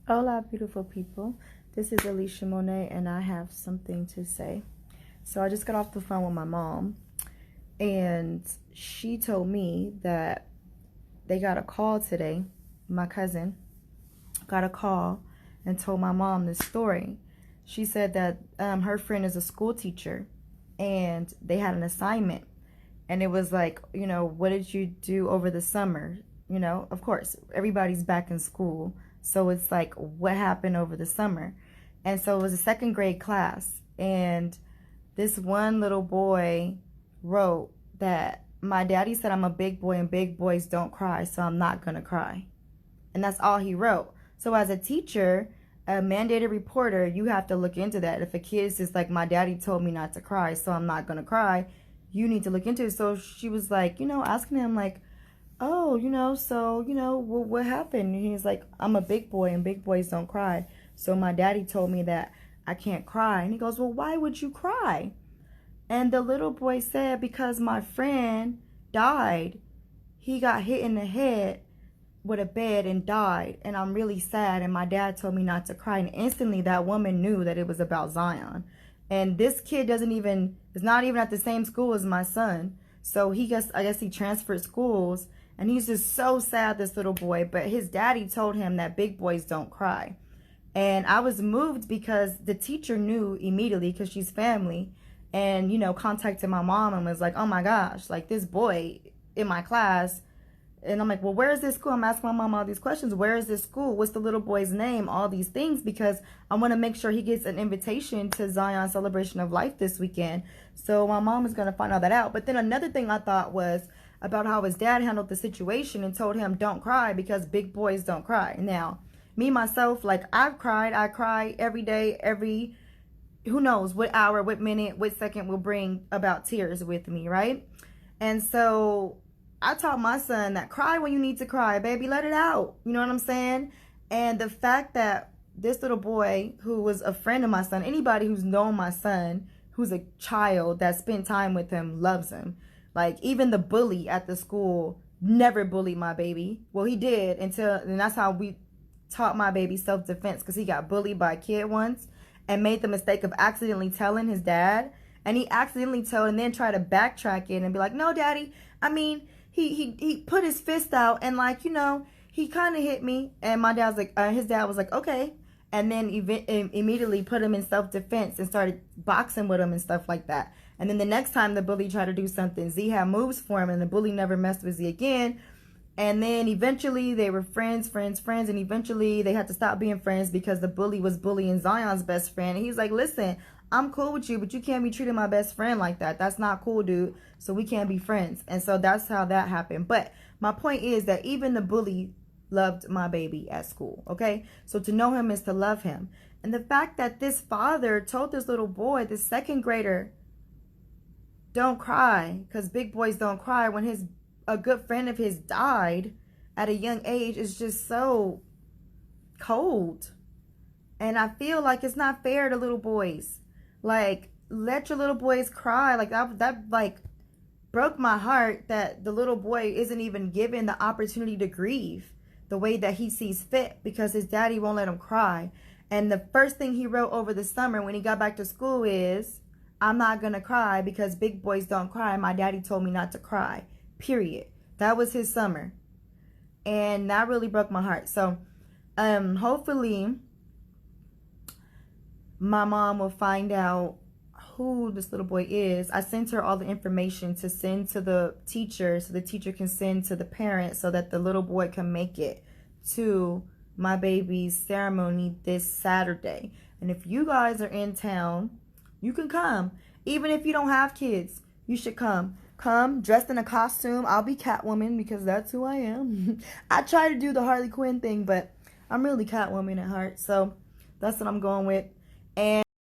Hola, beautiful people. This is Alicia Monet, and I have something to say. So I just got off the phone with my mom, and she told me that they got a call today. My cousin got a call and told my mom this story. She said that her friend is a school teacher, and they had an assignment. And it was like, what did you do over the summer? Of course, everybody's back in school. So it's like, what happened over the summer? And so it was a second grade class. And this one little boy wrote that my daddy said I'm a big boy and big boys don't cry, so I'm not going to cry. And that's all he wrote. So as a teacher, a mandated reporter, you have to look into that. If a kid is just like, my daddy told me not to cry, so I'm not going to cry, you need to look into it. So she was like, asking him like, oh, well, what happened? And he's like, I'm a big boy and big boys don't cry. So my daddy told me that I can't cry. And he goes, well, why would you cry? And the little boy said, because my friend died. He got hit in the head with a bed and died. And I'm really sad. And my dad told me not to cry. And instantly that woman knew that it was about Zion. And this kid is not even at the same school as my son. So I guess he transferred schools. And he's just so sad, this little boy. But his daddy told him that big boys don't cry. And I was moved because the teacher knew immediately because she's family. And, contacted my mom and was like, oh my gosh, like this boy in my class. And I'm like, well, where is this school? I'm asking my mom all these questions. Where is this school? What's the little boy's name? All these things, because I want to make sure he gets an invitation to Zion Celebration of Life this weekend. So my mom is going to find all that out. But then another thing I thought was about how his dad handled the situation and told him, don't cry because big boys don't cry. Now, me, myself, like I've cried. I cry every day, who knows what hour, what minute, what second will bring about tears with me, right? And so I taught my son that cry when you need to cry, baby, let it out. You know what I'm saying? And the fact that this little boy who was a friend of my son, anybody who's known my son, who's a child that spent time with him, loves him. Like even the bully at the school never bullied my baby. Well, he did and that's how we taught my baby self-defense, because he got bullied by a kid once and made the mistake of accidentally telling his dad. And he accidentally told and then tried to backtrack it and be like, no, daddy, I mean, he put his fist out and like, he kind of hit me. And my dad was like, his dad was like, okay. And then immediately put him in self-defense and started boxing with him and stuff like that. And then the next time the bully tried to do something, Z had moves for him and the bully never messed with Z again. And then eventually they were friends. And eventually they had to stop being friends because the bully was bullying Zion's best friend. And he's like, listen, I'm cool with you, but you can't be treating my best friend like that. That's not cool, dude. So we can't be friends. And so that's how that happened. But my point is that even the bully loved my baby at school, okay? So to know him is to love him. And the fact that this father told this little boy, this second grader, don't cry because big boys don't cry when a good friend of his died at a young age is just so cold. And I feel like it's not fair to little boys. Like, let your little boys cry. Like that like broke my heart that the little boy isn't even given the opportunity to grieve the way that he sees fit because his daddy won't let him cry. And the first thing he wrote over the summer when he got back to school is, I'm not gonna cry because big boys don't cry. My daddy told me not to cry. Period. That was his summer. And that really broke my heart. So hopefully my mom will find out who this little boy is. I sent her all the information to send to the teacher so the teacher can send to the parents so that the little boy can make it to my baby's ceremony this Saturday. And if you guys are in town, you can come. Even if you don't have kids, you should come. Come dressed in a costume. I'll be Catwoman because that's who I am. I try to do the Harley Quinn thing, but I'm really Catwoman at heart. So that's what I'm going with. And